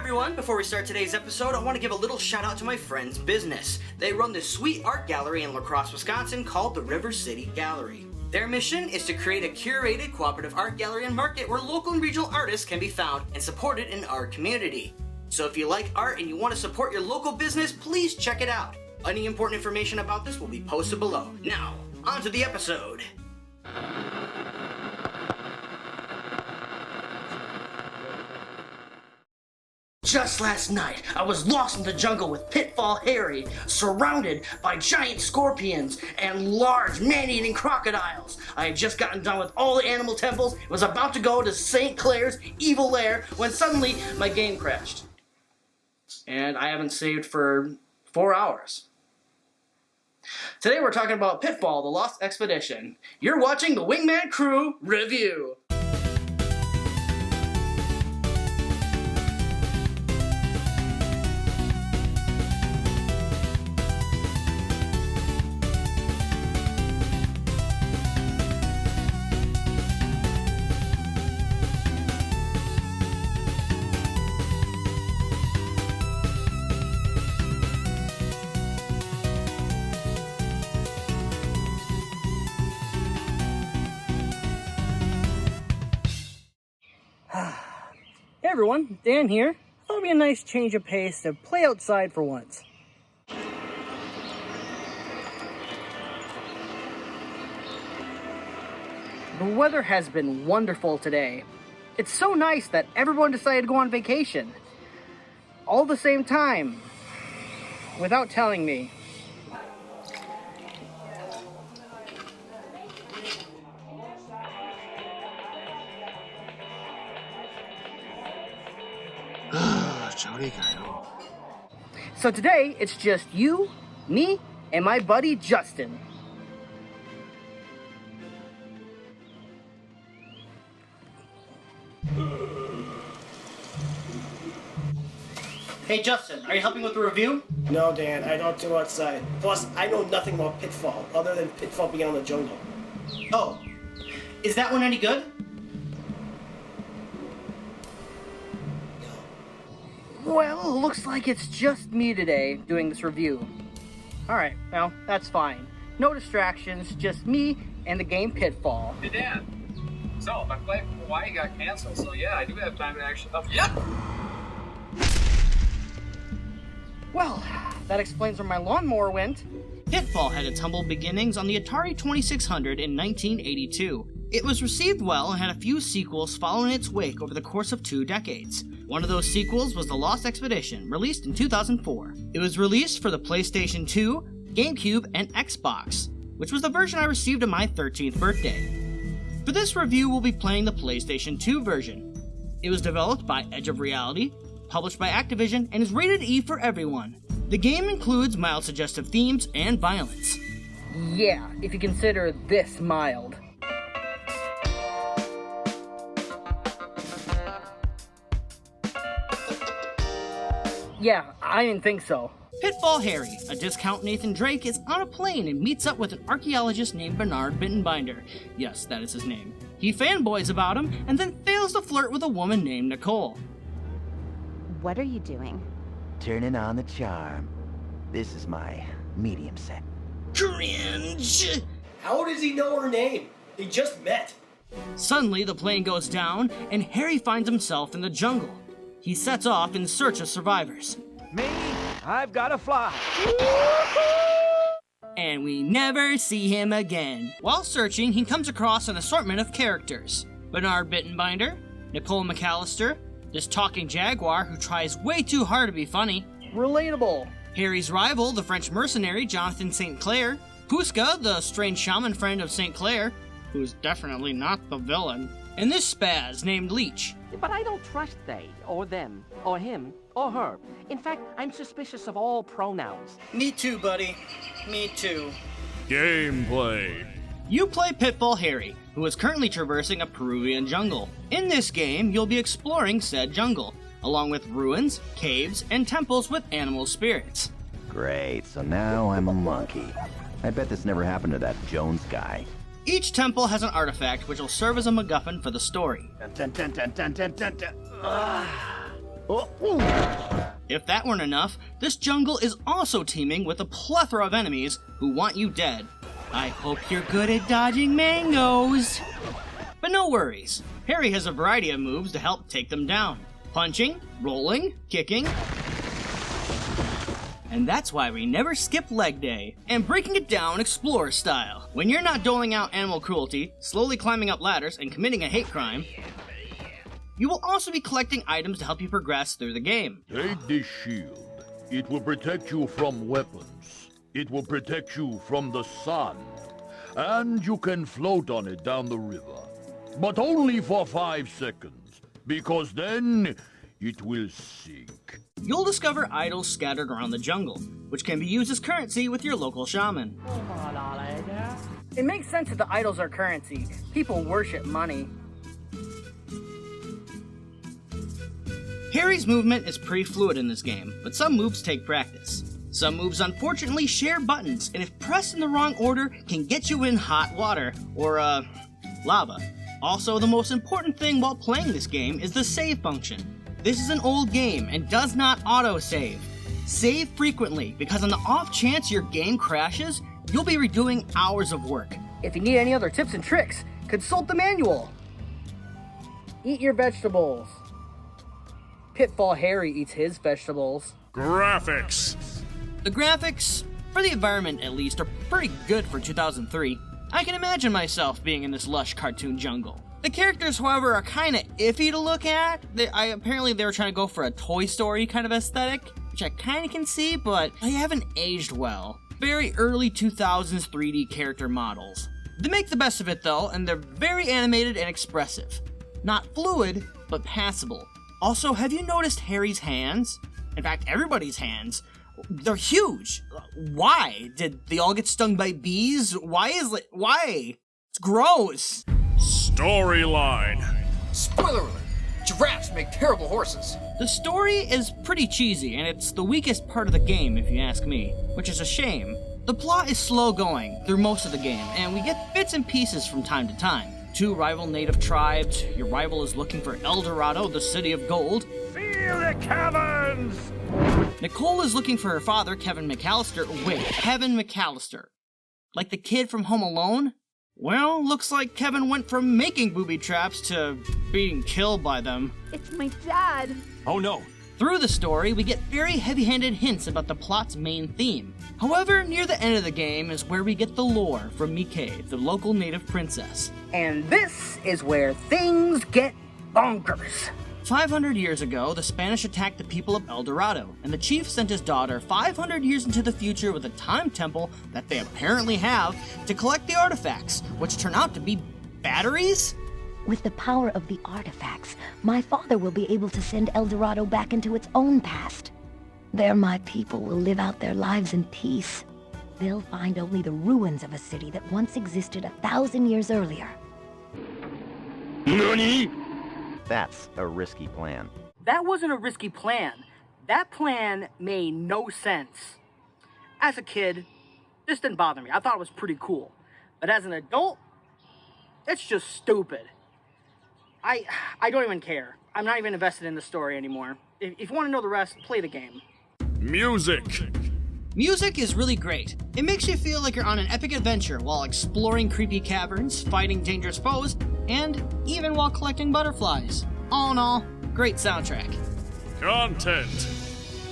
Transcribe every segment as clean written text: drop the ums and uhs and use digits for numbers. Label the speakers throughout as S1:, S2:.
S1: everyone, before we start today's episode, I want to give a little shout out to my friend's business. They run this sweet art gallery in La Crosse, Wisconsin called the River City Gallery. Their mission is to create a curated cooperative art gallery and market where local and regional artists can be found and supported in our community. So if you like art and you want to support your local business, please check it out. Any important information about this will be posted below. Now, on to the episode. Just last night, I was lost in the jungle with Pitfall Harry, surrounded by giant scorpions and large man-eating crocodiles. I had just gotten done with all the animal temples, was about to go to St. Clair's evil lair, when suddenly my game crashed. And I haven't saved for 4 hours. Today we're talking about Pitfall, the Lost Expedition. You're watching the Wingman Crew Review. Hey everyone, Dan here. Thought it'd be a nice change of pace to play outside for once. The weather has been wonderful today. It's so nice that everyone decided to go on vacation. All at the same time, without telling me. So today, it's just you, me, and my buddy Justin. Hey Justin, are you helping with the review?
S2: No, Dan, I don't do outside. Plus, I know nothing about Pitfall, other than Pitfall being on the jungle.
S1: Oh, is that one any good? Well, looks like it's just me today doing this review. Alright, well, that's fine. No distractions, just me and the game Pitfall.
S3: Hey Dan, so my flight from Hawaii got canceled, so yeah, I do have time to actually help. Yep!
S1: Well, that explains where my lawnmower went. Pitfall had its humble beginnings on the Atari 2600 in 1982. It was received well and had a few sequels following its wake over the course of 2 decades. One of those sequels was The Lost Expedition, released in 2004. It was released for the PlayStation 2, GameCube, and Xbox, which was the version I received on my 13th birthday. For this review, we'll be playing the PlayStation 2 version. It was developed by Edge of Reality, published by Activision, and is rated E for everyone. The game includes mild suggestive themes and violence. Yeah, if you consider this mild. Yeah, I didn't think so. Pitfall Harry, a discount Nathan Drake, is on a plane and meets up with an archaeologist named Bernard Bittenbinder. Yes, that is his name. He fanboys about him and then fails to flirt with a woman named Nicole.
S4: What are you doing?
S5: Turning on the charm. This is my medium set.
S1: Cringe!
S2: How does he know her name? They just met.
S1: Suddenly, the plane goes down and Harry finds himself in the jungle. He sets off in search of survivors.
S5: Me? I've got to fly.
S1: And we never see him again. While searching, he comes across an assortment of characters. Bernard Bittenbinder, Nicole McAllister, this talking jaguar who tries way too hard to be funny. Relatable. Harry's rival, the French mercenary Jonathan St. Clair. Puska, the strange shaman friend of St. Clair, who's definitely not the villain. And this spaz named Leech.
S6: But I don't trust they, or them, or him, or her. In fact, I'm suspicious of all pronouns.
S1: Me too, buddy. Me too.
S7: Gameplay.
S1: You play Pitfall Harry, who is currently traversing a Peruvian jungle. In this game, you'll be exploring said jungle, along with ruins, caves, and temples with animal spirits.
S5: Great, so now I'm a monkey. I bet this never happened to that Jones guy.
S1: Each temple has an artifact which will serve as a MacGuffin for the story. If that weren't enough, this jungle is also teeming with a plethora of enemies who want you dead. I hope you're good at dodging mangoes. But no worries, Harry has a variety of moves to help take them down. Punching, rolling, kicking. And that's why we never skip leg day, and breaking it down explorer style. When you're not doling out animal cruelty, slowly climbing up ladders, and committing a hate crime, you will also be collecting items to help you progress through the game.
S7: Take this shield. It will protect you from weapons. It will protect you from the sun. And you can float on it down the river. But only for 5 seconds, because then it will sink.
S1: You'll discover idols scattered around the jungle, which can be used as currency with your local shaman.
S8: It makes sense that the idols are currency. People worship money.
S1: Harry's movement is pretty fluid in this game, but some moves take practice. Some moves unfortunately share buttons, and if pressed in the wrong order, can get you in hot water, or lava. Also, the most important thing while playing this game is the save function. This is an old game and does not auto-save. Save frequently, because on the off chance your game crashes, you'll be redoing hours of work.
S8: If you need any other tips and tricks, consult the manual. Eat your vegetables. Pitfall Harry eats his vegetables.
S7: Graphics.
S1: The graphics, for the environment at least, are pretty good for 2003. I can imagine myself being in this lush cartoon jungle. The characters, however, are kinda iffy to look at. Apparently they were trying to go for a Toy Story kind of aesthetic, which I kinda can see, but they haven't aged well. Very early 2000s 3D character models. They make the best of it though, and they're very animated and expressive. Not fluid, but passable. Also, have you noticed Harry's hands? In fact, everybody's hands. They're huge. Why? Did they all get stung by bees? Why? It's gross.
S7: Storyline.
S9: Spoiler alert! Giraffes make terrible horses.
S1: The story is pretty cheesy, and it's the weakest part of the game, if you ask me, which is a shame. The plot is slow going through most of the game, and we get bits and pieces from time to time. 2 rival native tribes, your rival is looking for El Dorado, the city of gold.
S7: Feel the caverns!
S1: Nicole is looking for her father, Kevin McAllister. Wait, Kevin McAllister? Like the kid from Home Alone? Well, looks like Kevin went from making booby traps to being killed by them.
S4: It's my dad.
S9: Oh no.
S1: Through the story, we get very heavy-handed hints about the plot's main theme. However, near the end of the game is where we get the lore from Mike, the local native princess.
S8: And this is where things get bonkers.
S1: 500 years ago, the Spanish attacked the people of El Dorado, and the chief sent his daughter 500 years into the future with a time temple that they apparently have to collect the artifacts, which turn out to be batteries?
S4: With the power of the artifacts, my father will be able to send El Dorado back into its own past. There my people will live out their lives in peace. They'll find only the ruins of a city that once existed 1,000 years earlier.
S7: NANI?
S5: That's a risky plan.
S8: That wasn't a risky plan. That plan made no sense. As a kid, this didn't bother me. I thought it was pretty cool. But as an adult, it's just stupid. I don't even care. I'm not even invested in the story anymore. If you want to know the rest, play the game.
S7: Music.
S1: Music is really great. It makes you feel like you're on an epic adventure while exploring creepy caverns, fighting dangerous foes, and even while collecting butterflies. All in all, great soundtrack.
S7: Content.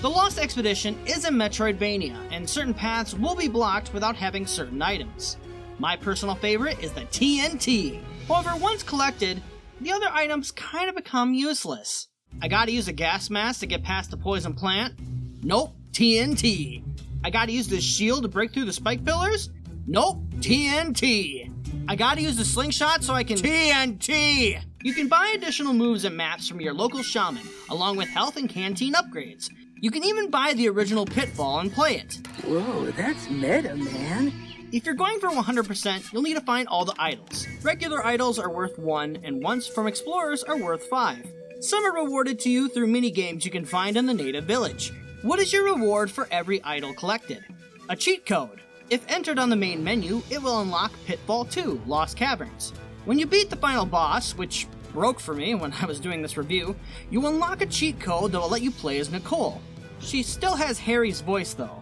S1: The Lost Expedition is a Metroidvania, and certain paths will be blocked without having certain items. My personal favorite is the TNT. However, once collected, the other items kind of become useless. I gotta use a gas mask to get past the poison plant? Nope, TNT. I gotta use this shield to break through the spike pillars? Nope, TNT. I gotta use the slingshot so I can TNT. You can buy additional moves and maps from your local shaman, along with health and canteen upgrades. You can even buy the original Pitfall and play it.
S8: Whoa, that's meta, man.
S1: If you're going for 100%, you'll need to find all the idols. Regular idols are worth 1, and ones from explorers are worth 5. Some are rewarded to you through mini-games you can find in the native village. What is your reward for every idol collected? A cheat code. If entered on the main menu, it will unlock Pitfall 2, Lost Caverns. When you beat the final boss, which broke for me when I was doing this review, you unlock a cheat code that will let you play as Nicole. She still has Harry's voice though.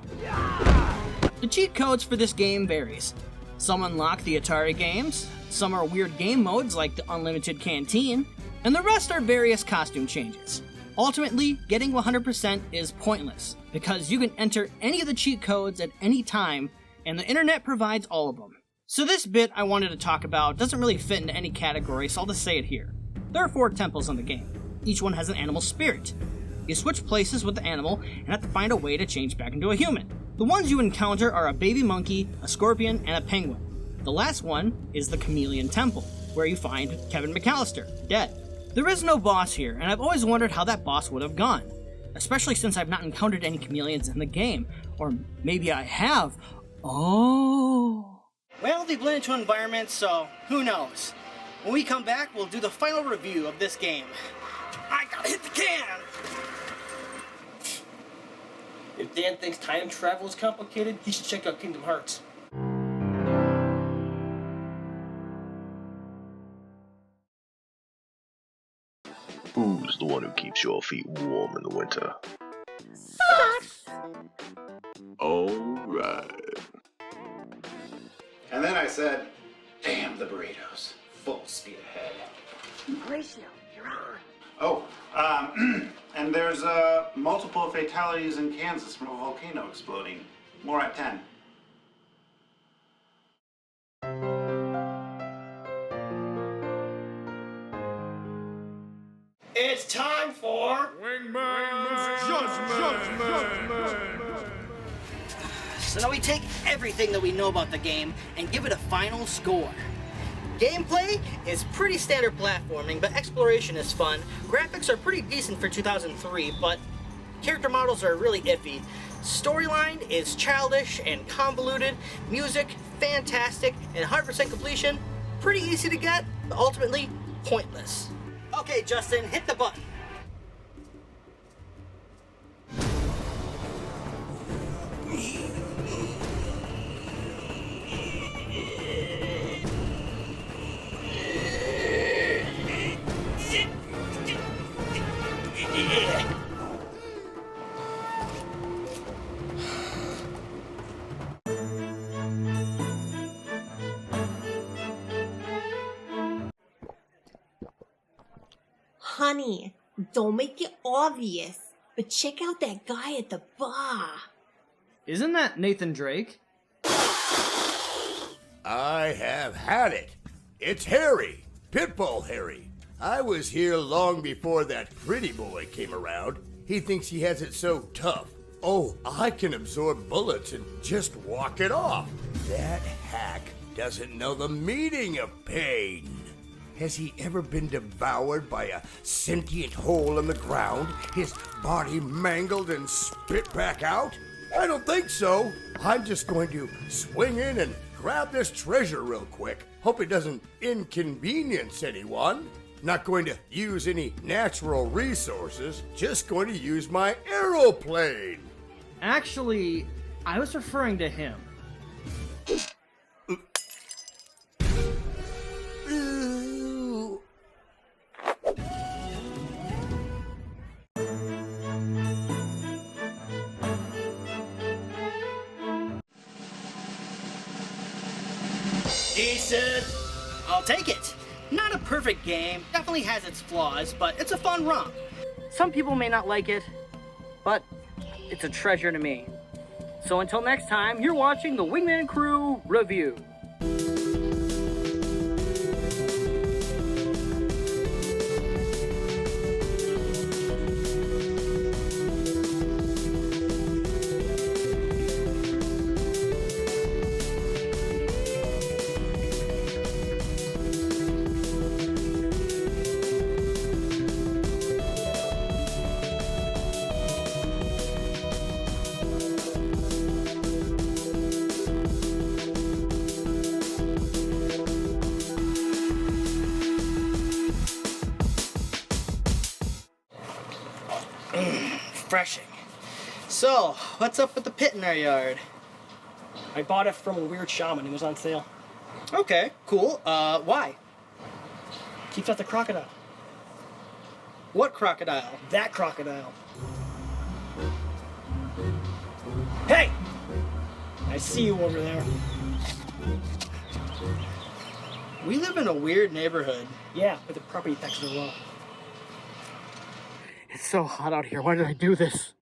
S1: The cheat codes for this game varies. Some unlock the Atari games, some are weird game modes like the Unlimited Canteen, and the rest are various costume changes. Ultimately, getting 100% is pointless, because you can enter any of the cheat codes at any time, and the internet provides all of them. So this bit I wanted to talk about doesn't really fit into any category, so I'll just say it here. There are 4 temples in the game. Each one has an animal spirit. You switch places with the animal and have to find a way to change back into a human. The ones you encounter are a baby monkey, a scorpion, and a penguin. The last one is the Chameleon Temple, where you find Kevin McAllister, dead. There is no boss here, and I've always wondered how that boss would have gone, especially since I've not encountered any chameleons in the game. Or maybe I have. Oh.
S8: Well, they blend into environments, so who knows? When we come back, we'll do the final review of this game. I gotta hit the can!
S2: If Dan thinks time travel is complicated, he should check out Kingdom Hearts.
S10: Who's the one who keeps your feet warm in the winter?
S4: Socks!
S10: Alright.
S11: And then I said, damn the burritos. Full speed ahead.
S4: Horatio, you're on.
S11: Oh, and there's multiple fatalities in Kansas from a volcano exploding. More at 10.
S2: It's time for
S7: Wingman's Judgment!
S8: So now we take everything that we know about the game and give it a final score. Gameplay is pretty standard platforming, but exploration is fun. Graphics are pretty decent for 2003, but character models are really iffy. Storyline is childish and convoluted. Music, fantastic, and 100% completion, pretty easy to get, but ultimately pointless. Okay, Justin, hit the button.
S12: Honey, don't make it obvious, but check out that guy at the bar.
S1: Isn't that Nathan Drake?
S13: I have had it. It's Harry. Pitfall Harry. I was here long before that pretty boy came around. He thinks he has it so tough. Oh, I can absorb bullets and just walk it off. That hack doesn't know the meaning of pain. Has he ever been devoured by a sentient hole in the ground, his body mangled and spit back out? I don't think so. I'm just going to swing in and grab this treasure real quick. Hope it doesn't inconvenience anyone. Not going to use any natural resources, just going to use my aeroplane.
S1: Actually, I was referring to him.
S8: Decent. I'll take it. Not a perfect game, definitely has its flaws, but it's a fun romp. Some people may not like it, but it's a treasure to me. So until next time, you're watching the Wingman Crew Review. Refreshing. So, what's up with the pit in our yard?
S2: I bought it from a weird shaman. It was on sale.
S8: Okay, cool. Why?
S2: Keeps out the crocodile.
S1: What crocodile?
S2: That crocodile. Hey! I see you over there.
S1: We live in a weird neighborhood.
S2: Yeah, but the property taxes are low.
S8: It's so hot out here. Why did I do this?